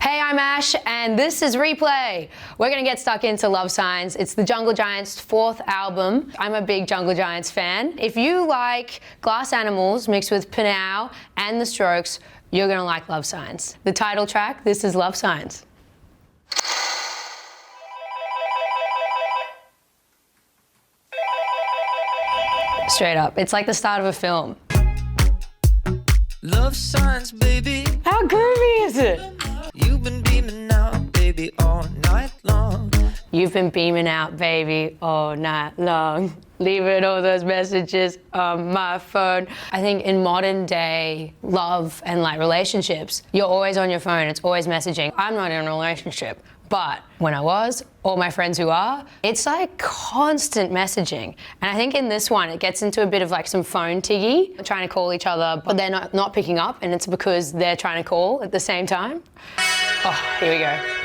Hey, I'm Ash, and this is Replay. We're gonna get stuck into Love Signs. It's the Jungle Giants' 4th album. I'm a big Jungle Giants fan. If you like Glass Animals mixed with Pinau and The Strokes, you're gonna like Love Signs. The title track, this is Love Signs. Straight up, it's like the start of a film. Love signs, baby. How groovy is it? You've been beaming out, baby, all night long. You've been beaming out, baby, all night long. Leaving all those messages on my phone. I think in modern day love and like relationships, you're always on your phone, it's always messaging. I'm not in a relationship, but when I was, all my friends who are, it's like constant messaging. And I think in this one, it gets into a bit of like some phone tiggy, trying to call each other, but they're not picking up, and it's because they're trying to call at the same time. Oh, here we go.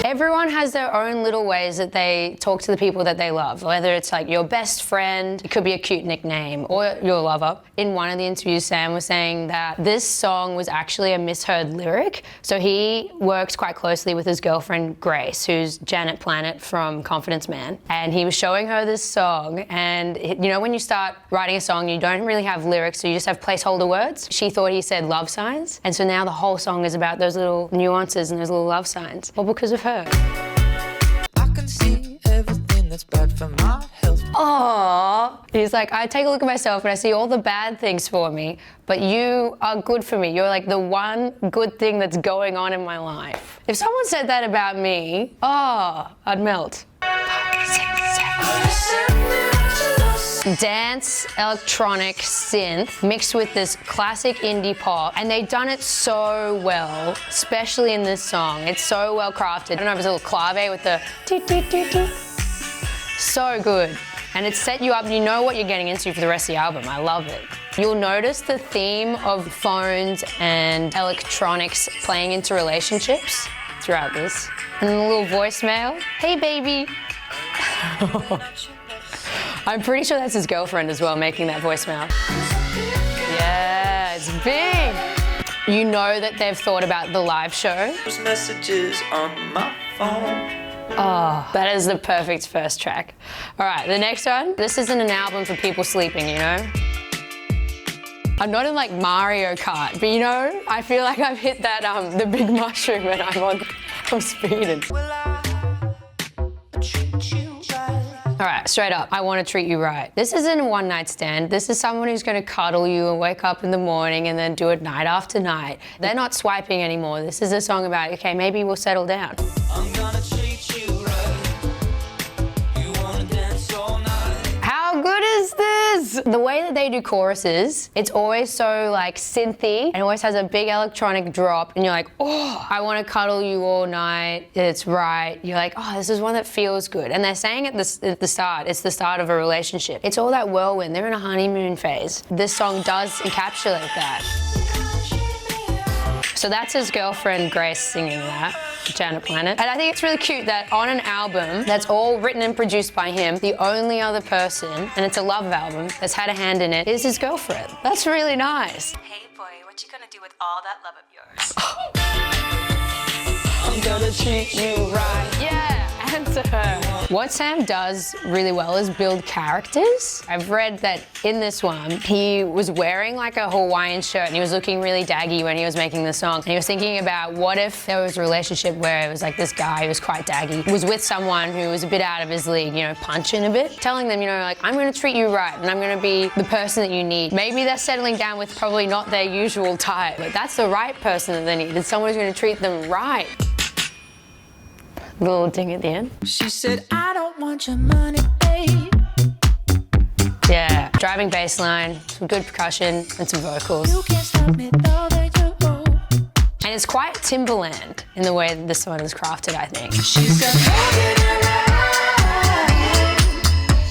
Everyone has their own little ways that they talk to the people that they love, whether it's like your best friend, it could be a cute nickname, or your lover. In one of the interviews, Sam was saying that this song was actually a misheard lyric. So he works quite closely with his girlfriend, Grace, who's Janet Planet from Confidence Man. And he was showing her this song, and you know when you start writing a song, you don't really have lyrics, so you just have placeholder words. She thought he said love signs, and so now the whole song is about those little nuances and those little love signs, all because of her. I can see everything that's bad for my health. Aww. He's like, I take a look at myself and I see all the bad things for me, but you are good for me. You're like the one good thing that's going on in my life. If someone said that about me, I'd melt. 5, 6, 7. Dance, electronic, synth, mixed with this classic indie pop, and they've done it so well, especially in this song. It's so well crafted. I don't know if it's a little clave with the doo-doo-doo-doo. So good. And it's set you up, you know what you're getting into for the rest of the album. I love it. You'll notice the theme of phones and electronics playing into relationships throughout this. And then a little voicemail. Hey, baby. I'm pretty sure that's his girlfriend as well, making that voicemail. Yeah, it's big. You know that they've thought about the live show. Those messages on my phone. Oh, that is the perfect first track. All right, the next one. This isn't an album for people sleeping, you know? I'm not in like Mario Kart, but you know, I feel like I've hit that, the big mushroom and I'm speeding. All right, straight up, I want to treat you right. This isn't a one-night stand. This is someone who's going to cuddle you and wake up in the morning and then do it night after night. They're not swiping anymore. This is a song about, okay, maybe we'll settle down. I'm gonna treat you right. You wanna dance all night. How good is this? The way that they do choruses, it's always so like synthy and always has a big electronic drop, and you're like, oh, I want to cuddle you all night. It's right. You're like, oh, this is one that feels good. And they're saying at the start, it's the start of a relationship. It's all that whirlwind. They're in a honeymoon phase. This song does encapsulate that. So that's his girlfriend, Grace, singing that. Janet Planet. And I think it's really cute that on an album that's all written and produced by him, the only other person, and it's a love album, that's had a hand in it, is his girlfriend. That's really nice. Hey boy, what you gonna do with all that love of yours? I'm gonna treat you right. Yeah, answer her. What Sam does really well is build characters. I've read that in this one, he was wearing like a Hawaiian shirt and he was looking really daggy when he was making the song. And he was thinking about what if there was a relationship where it was like this guy who was quite daggy, was with someone who was a bit out of his league, you know, punching a bit. Telling them, you know, like, I'm gonna treat you right and I'm gonna be the person that you need. Maybe they're settling down with probably not their usual type, but that's the right person that they need. It's someone who's gonna treat them right. Little ding at the end. She said, I don't want your money, babe. Yeah, driving bass line, some good percussion, and some vocals. You can't stop me though that you roll. And it's quite Timberland in the way that this one is crafted, I think. She's got love in her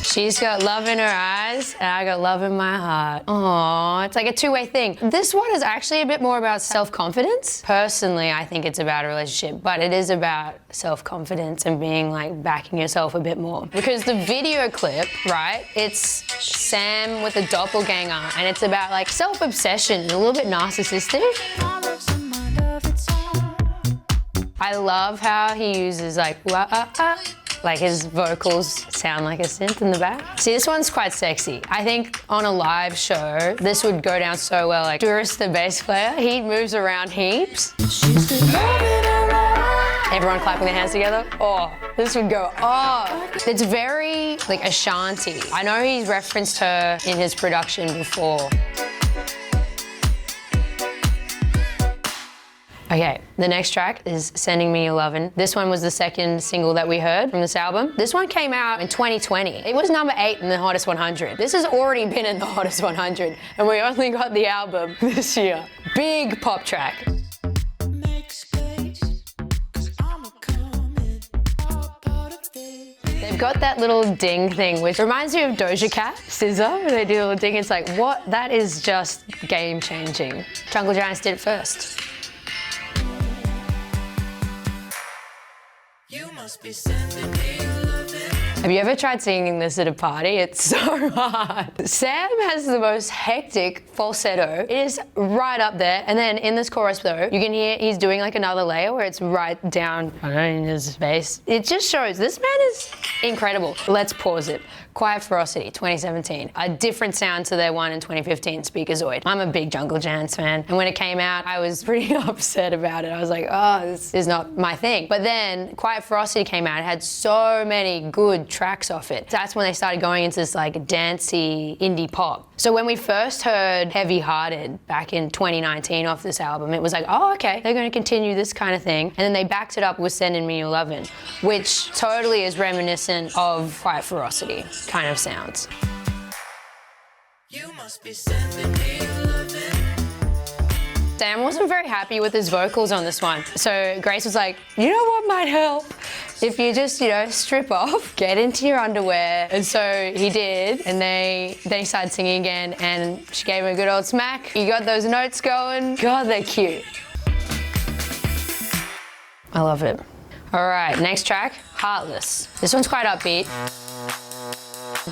eyes. She's got love in her eyes, and I got love in my heart. Aww, it's like a two-way thing. This one is actually a bit more about self-confidence. Personally, I think it's about a relationship, but it is about self-confidence and being like backing yourself a bit more. Because the video clip, right, it's Sam with a doppelganger, and it's about like self-obsession, a little bit narcissistic. I love how he uses like like his vocals sound like a synth in the back. See, this one's quite sexy. I think on a live show, this would go down so well. Like Doris, the bass player, he moves around heaps. Everyone clapping their hands together. Oh, this would go off. It's very like Ashanti. I know he's referenced her in his production before. Okay, the next track is Sending Me Your Lovin'. This one was the second single that we heard from this album. This one came out in 2020. It was number 8 in the Hottest 100. This has already been in the Hottest 100, and we only got the album this year. Big pop track. They've got that little ding thing, which reminds me of Doja Cat, SZA, when they do a little ding. It's like, what? That is just game-changing. Jungle Giants did it first. Have you ever tried singing this at a party? It's so hard. Sam has the most hectic falsetto. It is right up there. And then in this chorus though, you can hear he's doing like another layer where it's right down in his bass. It just shows this man is incredible. Let's pause it. Quiet Ferocity, 2017. A different sound to their one in 2015, Speakerzoid. I'm a big Jungle Giants fan. And when it came out, I was pretty upset about it. I was like, oh, this is not my thing. But then Quiet Ferocity came out. It had so many good tracks off it. That's when they started going into this like dancey indie pop. So when we first heard Heavy Hearted back in 2019 off this album, it was like, oh, okay, they're going to continue this kind of thing. And then they backed it up with Sending Me Your Lovin', which totally is reminiscent of Quiet Ferocity kind of sounds. You must be sending me your lovin'. Sam wasn't very happy with his vocals on this one. So Grace was like, you know what might help? If you just, strip off, get into your underwear. And so he did, and then he started singing again, and she gave him a good old smack. You got those notes going. God, they're cute. I love it. All right, next track, Heartless. This one's quite upbeat,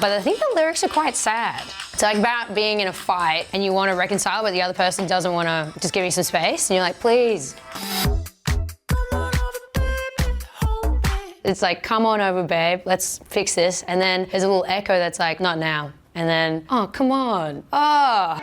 but I think the lyrics are quite sad. It's like about being in a fight and you want to reconcile, but the other person doesn't want to just give you some space, and you're like, please. It's like, come on over, babe, let's fix this. And then there's a little echo that's like, not now. And then, oh, come on. Oh.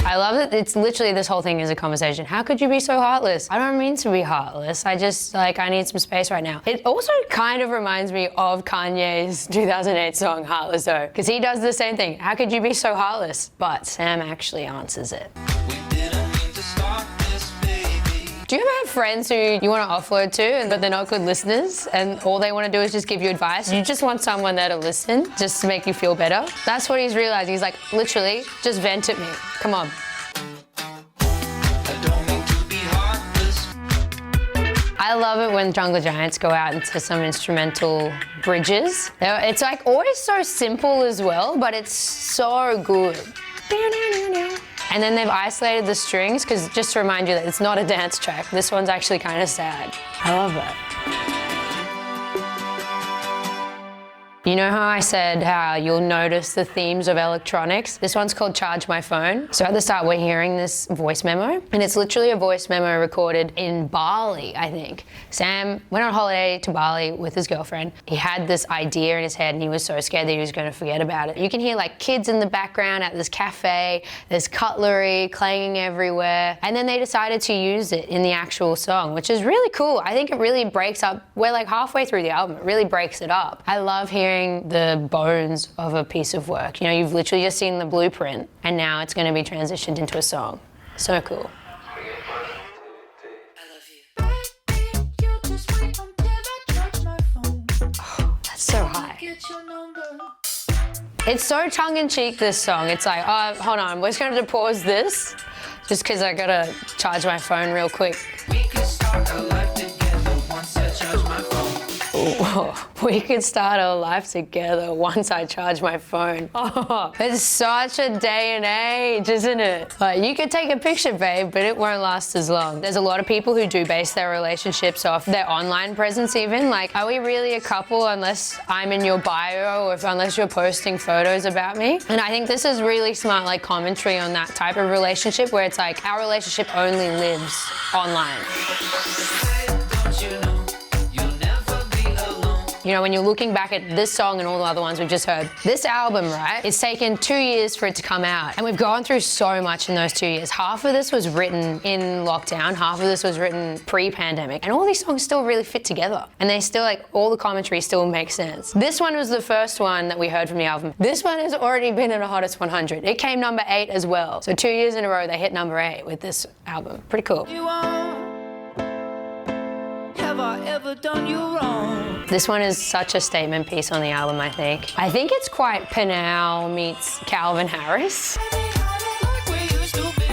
I love it. It's literally, this whole thing is a conversation. How could you be so heartless? I don't mean to be heartless. I just, I need some space right now. It also kind of reminds me of Kanye's 2008 song, Heartless though, because he does the same thing. How could you be so heartless? But Sam actually answers it. Do you ever have friends who you want to offload to, but they're not good listeners, and all they want to do is just give you advice? You just want someone there to listen, just to make you feel better? That's what he's realizing. He's like, literally, just vent at me. Come on. I love it when Jungle Giants go out into some instrumental bridges. It's like always so simple as well, but it's so good. And then they've isolated the strings, because just to remind you that it's not a dance track. This one's actually kind of sad. I love it. You know how I said how you'll notice the themes of electronics? This one's called Charge My Phone. So at the start, we're hearing this voice memo, and it's literally a voice memo recorded in Bali, I think. Sam went on holiday to Bali with his girlfriend. He had this idea in his head, and he was so scared that he was going to forget about it. You can hear like kids in the background at this cafe, there's cutlery clanging everywhere, and then they decided to use it in the actual song, which is really cool. I think it really breaks up, we're like halfway through the album, it really breaks it up. I love hearing the bones of a piece of work. You've literally just seen the blueprint, and now it's going to be transitioned into a song. So cool. Oh, that's so high. It's so tongue-in-cheek, this song. It's like, oh, hold on, we're just going to have to pause this just because I got to charge my phone real quick. We could start a life together once I charge my phone. We could start our life together once I charge my phone. Oh, it's such a day and age, isn't it? Like, you could take a picture, babe, but it won't last as long. There's a lot of people who do base their relationships off their online presence even. Like, are we really a couple unless I'm in your bio or unless you're posting photos about me? And I think this is really smart, like, commentary on that type of relationship where it's like our relationship only lives online. Don't you know you'll never be alone? You know, when you're looking back at this song and all the other ones we've just heard, this album, right, it's taken 2 years for it to come out. And we've gone through so much in those 2 years. Half of this was written in lockdown, half of this was written pre-pandemic. And all these songs still really fit together. And they still, like, all the commentary still makes sense. This one was the first one that we heard from the album. This one has already been in the Hottest 100. It came number 8 as well. So 2 years in a row, they hit number 8 with this album. Pretty cool. You won't. Have I ever done you wrong? This one is such a statement piece on the album, I think. I think it's quite Pinal meets Calvin Harris. Like we used to be.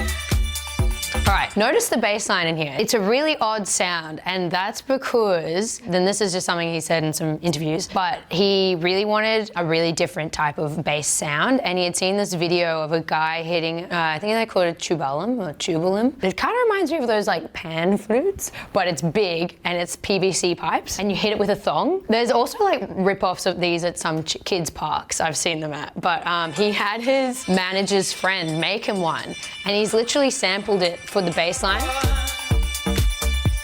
All right, notice the bass line in here. It's a really odd sound, and that's because, then this is just something he said in some interviews, but he really wanted a really different type of bass sound, and he had seen this video of a guy hitting, I think they call it a tubalum or tubalum. It kind of reminds me of those like pan flutes, but it's big and it's PVC pipes, and you hit it with a thong. There's also like rip-offs of these at some kids' parks I've seen them at, but he had his manager's friend make him one, and he's literally sampled it for the bass line.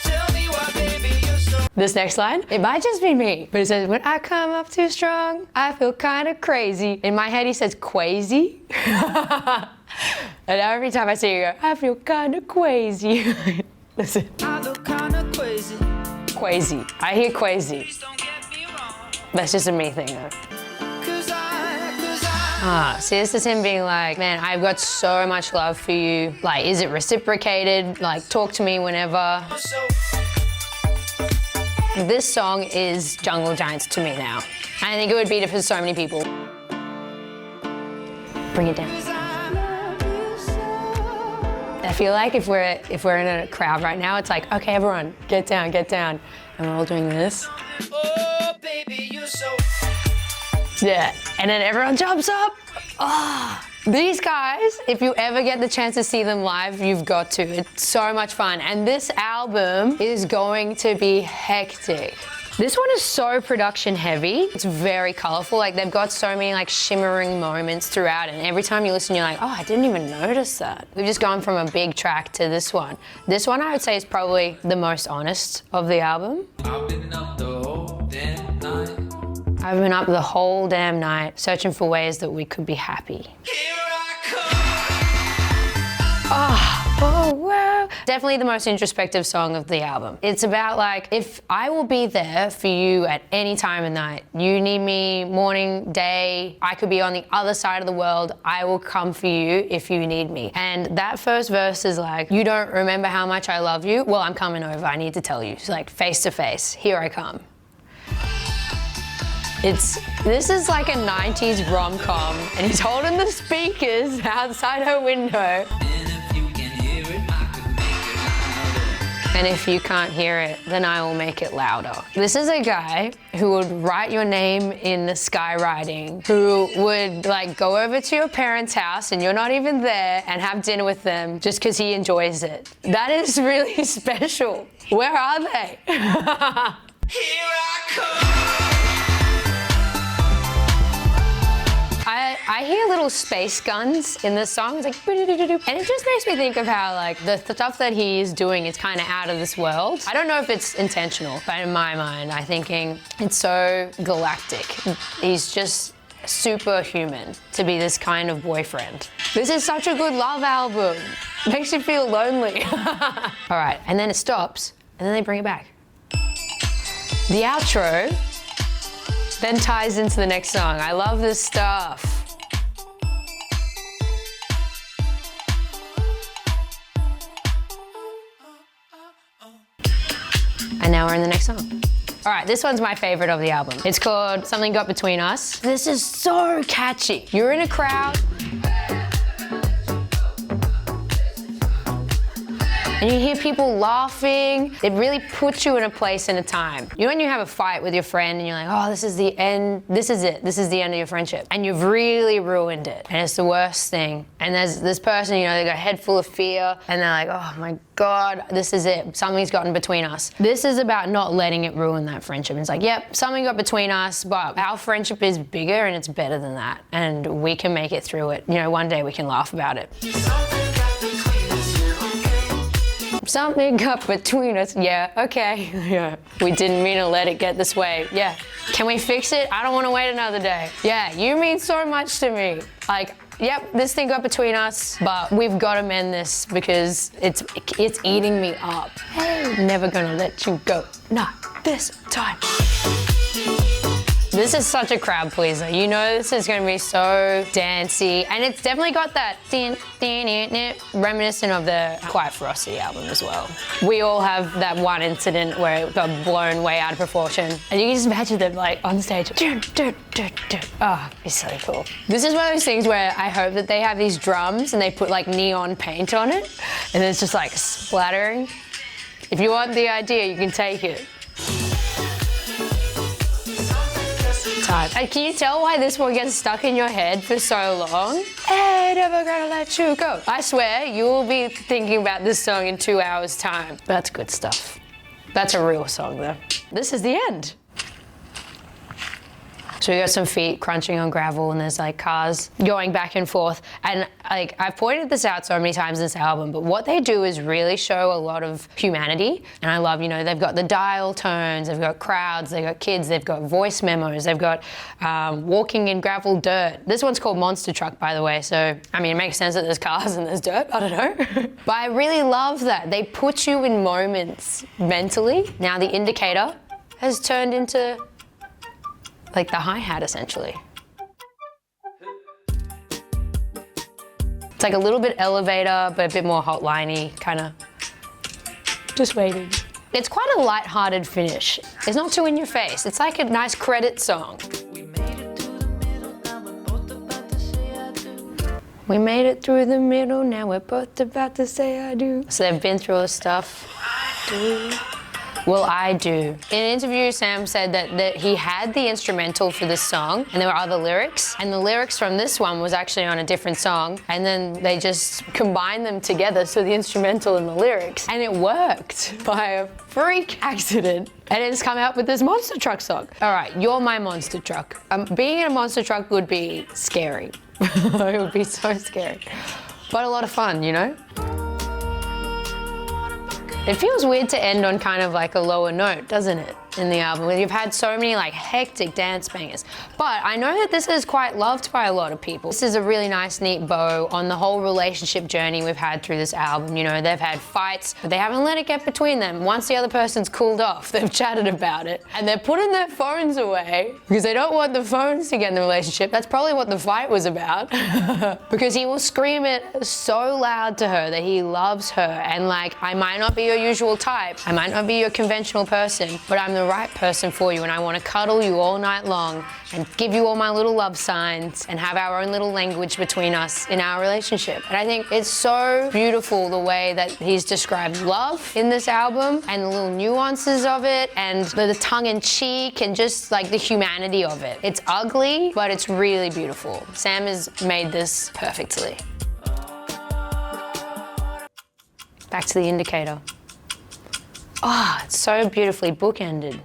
Tell me why, baby, you're so. This next line, it might just be me, but it says, when I come up too strong, I feel kind of crazy. In my head, he says quazy. And every time I see it, I go, I feel kind of quazy. Listen, I look kinda crazy. quazy. I hear quazy. Please don't get me wrong. That's just a me thing though. Cause I. See, this is him being like, man, I've got so much love for you. Like, is it reciprocated? Like, talk to me whenever. So. This song is Jungle Giants to me now. I think it would be for so many people. Bring it down. I feel like if we're in a crowd right now, it's like, okay, everyone, get down, and we're all doing this. Oh, baby, you're so. Yeah, and then everyone jumps up. Oh, these guys, if you ever get the chance to see them live, you've got to. It's so much fun, and this album is going to be hectic. This one is so production heavy. It's very colorful. Like, they've got so many like shimmering moments throughout, and every time you listen, you're like, oh, I didn't even notice that. We've just gone from a big track to this one. This one I would say is probably the most honest of the album. I've been up the whole damn night. I've been up the whole damn night searching for ways that we could be happy. Here I come. Oh, wow. Definitely the most introspective song of the album. It's about like, if I will be there for you at any time of night. You need me morning, day, I could be on the other side of the world. I will come for you if you need me. And that first verse is like, you don't remember how much I love you? Well, I'm coming over, I need to tell you. It's like face to face, here I come. This is like a 90s rom-com, and he's holding the speakers outside her window. And if you can't hear it, then I will make it louder. This is a guy who would write your name in the skywriting, who would like go over to your parents' house and you're not even there and have dinner with them just because he enjoys it. That is really special. Where are they? Here I come. I hear little space guns in this song. It's like, and it just makes me think of how like the stuff that he is doing is kind of out of this world. I don't know if it's intentional, but in my mind, I'm thinking it's so galactic. He's just superhuman to be this kind of boyfriend. This is such a good love album. Makes you feel lonely. All right, and then it stops, and then they bring it back. The outro then ties into the next song. I love this stuff. And now we're in the next song. All right, this one's my favorite of the album. It's called Something Got Between Us. This is so catchy. You're in a crowd. and you hear people laughing. It really puts you in a place and a time. You know when you have a fight with your friend and you're like, oh, this is the end, this is it, this is the end of your friendship. And you've really ruined it. And it's the worst thing. And there's this person, you know, they got a head full of fear and they're like, oh my God, this is it. Something's gotten between us. This is about not letting it ruin that friendship. It's like, yep, something got between us, but our friendship is bigger and it's better than that. And we can make it through it. You know, one day we can laugh about it. Something got between us. Yeah, okay. Yeah. We didn't mean to let it get this way. Yeah. Can we fix it? I don't want to wait another day. Yeah, you mean so much to me. Like, yep, this thing got between us, but we've got to mend this because it's eating me up. Hey, never gonna let you go. Not this time. This is such a crowd pleaser. You know this is going to be so dancey, and it's definitely got that reminiscent of the Quiet Ferocity album as well. We all have that one incident where it got blown way out of proportion, and you can just imagine them like on stage. Oh, it's so cool. This is one of those things where I hope that they have these drums and they put like neon paint on it, and it's just like splattering. If you want the idea, you can take it. And can you tell why this one gets stuck in your head for so long? Hey, never gonna let you go. I swear, you will be thinking about this song in 2 hours' time. That's good stuff. That's a real song, though. This is the end. So we got some feet crunching on gravel and there's like cars going back and forth. And like I've pointed this out so many times in this album, but what they do is really show a lot of humanity. And I love, you know, they've got the dial tones, they've got crowds, they've got kids, they've got voice memos, they've got walking in gravel dirt. This one's called Monstertruck, by the way. So, I mean, it makes sense that there's cars and there's dirt, I don't know. But I really love that. They put you in moments mentally. Now the indicator has turned into like the hi-hat, essentially. It's like a little bit elevator, but a bit more hotline-y, kind of just waiting. It's quite a light-hearted finish. It's not too in your face. It's like a nice credit song. We made it through the middle, now we're both about to say I do. We made it through the middle, now we're both about to say I do. So they've been through all this stuff. Well, I do. In an interview, Sam said that he had the instrumental for this song and there were other lyrics. And the lyrics from this one was actually on a different song. And then they just combined them together, so the instrumental and the lyrics. And it worked by a freak accident. And it's come out with this Monstertruck song. All right, you're my Monstertruck. Being in a Monstertruck would be scary. It would be so scary. But a lot of fun, you know? It feels weird to end on kind of like a lower note, doesn't it, in the album? You've had so many like hectic dance bangers. But I know that this is quite loved by a lot of people. This is a really nice, neat bow on the whole relationship journey we've had through this album. You know, they've had fights, but they haven't let it get between them. Once the other person's cooled off, they've chatted about it. And they're putting their phones away because they don't want the phones to get in the relationship. That's probably what the fight was about. Because he will scream it so loud to her that he loves her. And like, I might not be your usual type, I might not be your conventional person, but I'm the right person for you and I want to cuddle you all night long and give you all my little love signs and have our own little language between us in our relationship. And I think it's so beautiful the way that he's described love in this album and the little nuances of it and the tongue-in-cheek and just like the humanity of it. It's ugly, but it's really beautiful. Sam has made this perfectly. Back to the indicator. Oh, it's so beautifully bookended.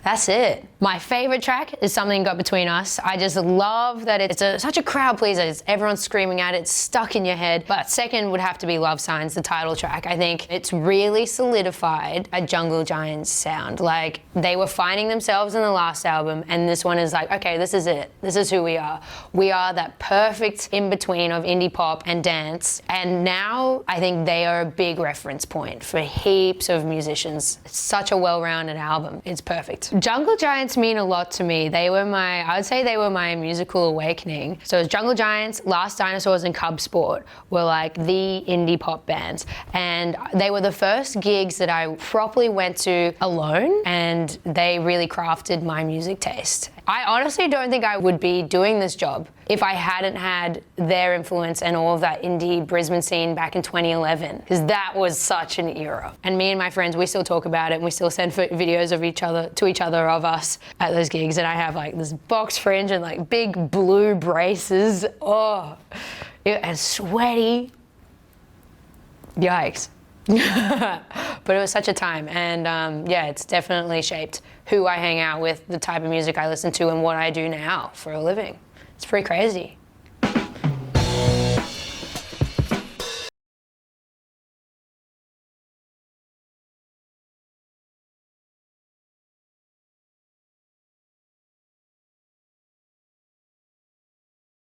That's it. My favorite track is Something Got Between Us. I just love that it's such a crowd pleaser. Everyone's screaming at it, it's stuck in your head. But second would have to be Love Signs, the title track. I think it's really solidified a Jungle Giants sound. Like, they were finding themselves in the last album, and this one is like, okay, this is it. This is who we are. We are that perfect in-between of indie pop and dance. And now I think they are a big reference point for heaps of musicians. It's such a well-rounded album. It's perfect. Jungle Giants mean a lot to me. I would say they were my musical awakening. So Jungle Giants, Last Dinosaurs and Cub Sport were like the indie pop bands. And they were the first gigs that I properly went to alone, and they really crafted my music taste. I honestly don't think I would be doing this job if I hadn't had their influence and all of that indie Brisbane scene back in 2011, because that was such an era. And me and my friends, we still talk about it, and we still send videos of each other of us at those gigs, and I have like this box fringe and like big blue braces. Oh, and sweaty. Yikes. But it was such a time, and yeah, it's definitely shaped who I hang out with, the type of music I listen to, and what I do now for a living. It's pretty crazy.